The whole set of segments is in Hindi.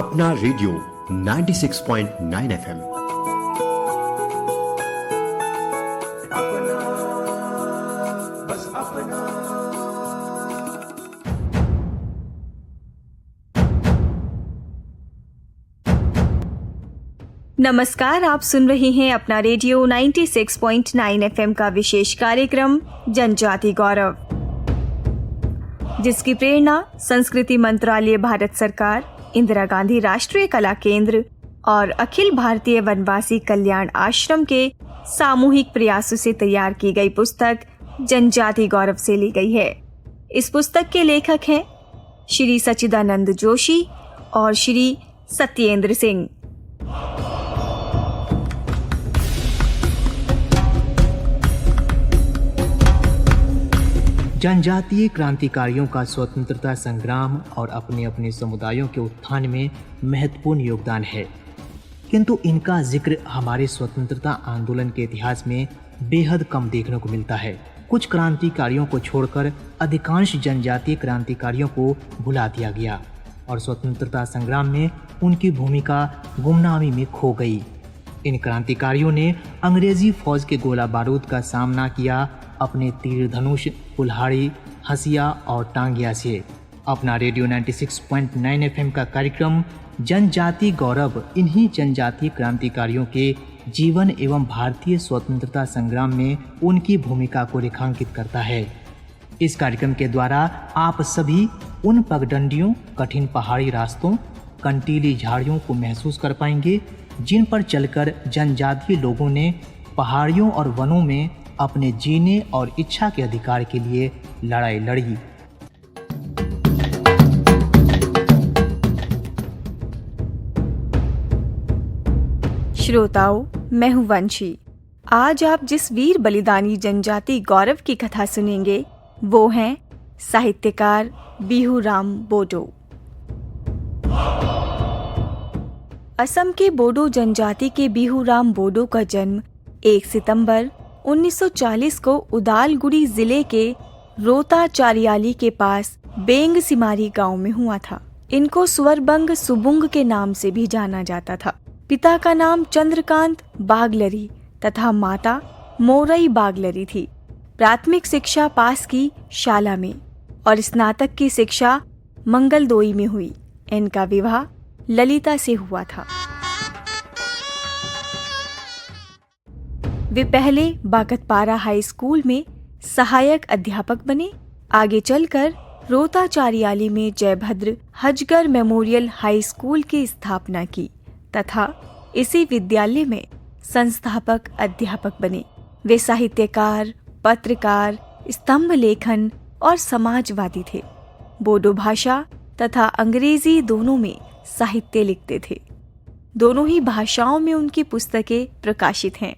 अपना रेडियो 96.9 एफएम। नमस्कार, आप सुन रहे हैं अपना रेडियो 96.9 एफएम का विशेष कार्यक्रम जनजाति गौरव, जिसकी प्रेरणा संस्कृति मंत्रालय, भारत सरकार, इंदिरा गांधी राष्ट्रीय कला केंद्र और अखिल भारतीय वनवासी कल्याण आश्रम के सामूहिक प्रयासों से तैयार की गई पुस्तक जनजाति गौरव से ली गई है। इस पुस्तक के लेखक हैं श्री सच्चिदानंद जोशी और श्री सत्येंद्र सिंह। जनजातीय क्रांतिकारियों का स्वतंत्रता संग्राम और अपने अपने समुदायों के उत्थान में महत्वपूर्ण योगदान है, किंतु इनका जिक्र हमारे स्वतंत्रता आंदोलन के इतिहास में बेहद कम देखने को मिलता है। कुछ क्रांतिकारियों को छोड़कर अधिकांश जनजातीय क्रांतिकारियों को भुला दिया गया और स्वतंत्रता संग्राम में उनकी भूमिका गुमनामी में खो गई। इन क्रांतिकारियों ने अंग्रेजी फौज के गोला बारूद का सामना किया अपने तीर धनुष, कुल्हाड़ी, हसिया और टांगिया से। अपना रेडियो 96.9 एफएम का कार्यक्रम जनजाति गौरव इन्हीं जनजातीय क्रांतिकारियों के जीवन एवं भारतीय स्वतंत्रता संग्राम में उनकी भूमिका को रेखांकित करता है। इस कार्यक्रम के द्वारा आप सभी उन पगडंडियों, कठिन पहाड़ी रास्तों, कंटीली झाड़ियों को महसूस कर पाएंगे जिन पर चलकर जनजातीय लोगों ने पहाड़ियों और वनों में अपने जीने और इच्छा के अधिकार के लिए लड़ाई लड़ी। श्रोताओं, मैं हूं वंशी। आज आप जिस वीर बलिदानी जनजाति गौरव की कथा सुनेंगे वो हैं साहित्यकार बिहूराम बोडो। असम के बोडो जनजाति के बिहूराम बोडो का जन्म 1 सितंबर 1940 को उदालगुड़ी जिले के रोता चारियाली के पास बेंग सिमारी गांव में हुआ था। इनको स्वरबंग सुबुंग के नाम से भी जाना जाता था। पिता का नाम चंद्रकांत बागलरी तथा माता मोरई बागलरी थी। प्राथमिक शिक्षा पास की शाला में और स्नातक की शिक्षा मंगलदोई में हुई। इनका विवाह ललिता से हुआ था। वे पहले बाकतपारा हाई स्कूल में सहायक अध्यापक बने। आगे चलकर रोता चारियाली में जयभद्र हजगर मेमोरियल हाई स्कूल की स्थापना की तथा इसी विद्यालय में संस्थापक अध्यापक बने। वे साहित्यकार, पत्रकार, स्तंभ लेखन और समाजवादी थे। बोडो भाषा तथा अंग्रेजी दोनों में साहित्य लिखते थे। दोनों ही भाषाओं में उनकी पुस्तकें प्रकाशित हैं।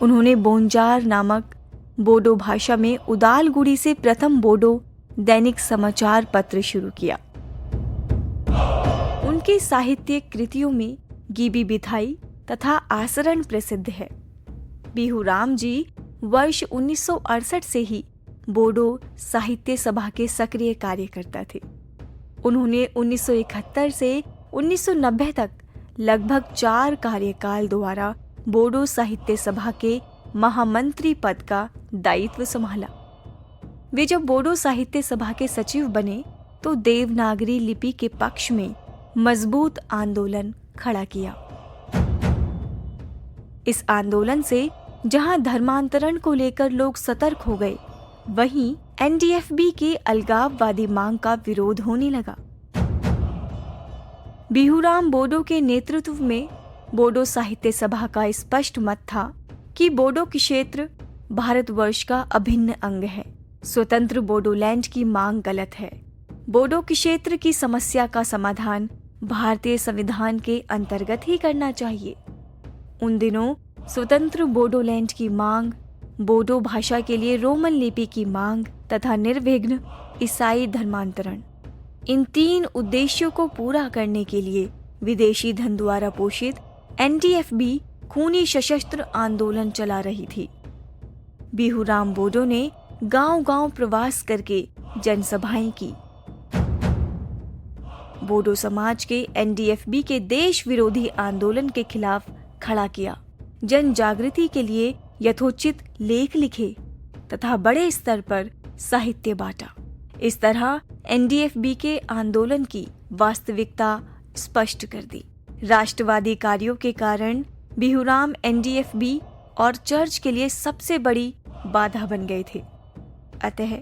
उन्होंने बोंजार नामक बोडो भाषा में उदालगुड़ी से प्रथम बोडो दैनिक समाचार पत्र शुरू किया। उनके साहित्यिक कृतियों में गीबी बिथाई तथा आसरण प्रसिद्ध है। बिहूराम जी वर्ष 1968 से ही बोडो साहित्य सभा के सक्रिय कार्यकर्ता थे। उन्होंने 1971 से 1990 तक लगभग 4 कार्यकाल द्वारा बोडो साहित्य सभा के महामंत्री पद का दायित्व संभाला। वे जब बोडो साहित्य सभा के सचिव बने तो देवनागरी लिपि के पक्ष में मजबूत आंदोलन खड़ा किया। इस आंदोलन से जहां धर्मांतरण को लेकर लोग सतर्क हो गए, वहीं एनडीएफबी की अलगाववादी मांग का विरोध होने लगा। बिहूराम बोडो के नेतृत्व में बोडो साहित्य सभा का स्पष्ट मत था कि बोडो क्षेत्र भारतवर्ष का अभिन्न अंग है। स्वतंत्र बोडोलैंड की मांग गलत है। बोडो क्षेत्र की समस्या का समाधान भारतीय संविधान के अंतर्गत ही करना चाहिए। उन दिनों स्वतंत्र बोडोलैंड की मांग, बोडो भाषा के लिए रोमन लिपि की मांग तथा निर्विघ्न ईसाई धर्मांतरण, इन 3 उद्देश्यों को पूरा करने के लिए विदेशी धन द्वारा पोषित एनडीएफबी खूनी सशस्त्र आंदोलन चला रही थी। बिहूराम बोडो ने गांव-गांव प्रवास करके जनसभाएं की। बोडो समाज के एनडीएफबी के देश विरोधी आंदोलन के खिलाफ खड़ा किया, जन जागृति के लिए यथोचित लेख लिखे तथा बड़े स्तर पर साहित्य बांटा। इस तरह एनडीएफबी के आंदोलन की वास्तविकता स्पष्ट कर दी। राष्ट्रवादी कार्यों के कारण बिहूराम एनडीएफबी और चर्च के लिए सबसे बड़ी बाधा बन गए थे। अतः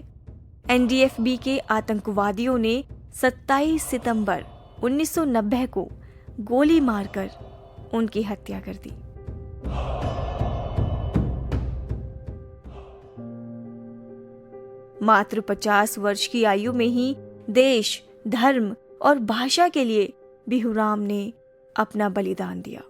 एनडीएफबी के आतंकवादियों ने 27 सितंबर 1990 को गोली मारकर उनकी हत्या कर दी। मात्र 50 वर्ष की आयु में ही देश, धर्म और भाषा के लिए बिहूराम ने अपना बलिदान दिया।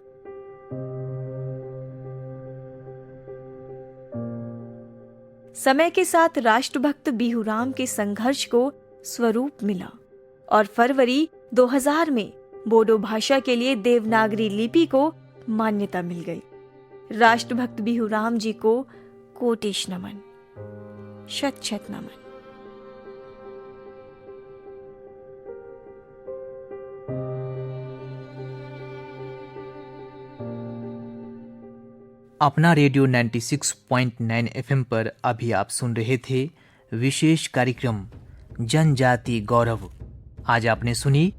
समय के साथ राष्ट्रभक्त बिहूराम के संघर्ष को स्वरूप मिला और फरवरी 2000 में बोडो भाषा के लिए देवनागरी लिपि को मान्यता मिल गई। राष्ट्रभक्त बिहूराम जी को कोटिश नमन, शत शत नमन। अपना रेडियो 96.9 FM पर अभी आप सुन रहे थे विशेष कार्यक्रम जनजाति गौरव। आज आपने सुनी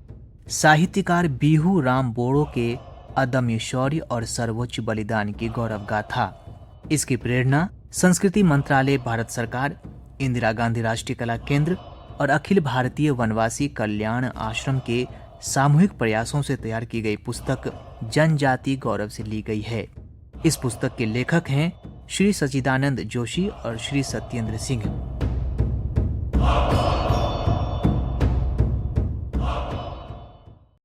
साहित्यकार बिहूराम बोडो के अदम्य शौर्य और सर्वोच्च बलिदान की गौरव गाथा। इसकी प्रेरणा संस्कृति मंत्रालय, भारत सरकार, इंदिरा गांधी राष्ट्रीय कला केंद्र और अखिल भारतीय वनवासी कल्याण आश्रम के सामूहिक प्रयासों से तैयार की गई पुस्तक जनजाति गौरव से ली गई है। इस पुस्तक के लेखक हैं श्री सच्चिदानंद जोशी और श्री सत्येंद्र सिंह।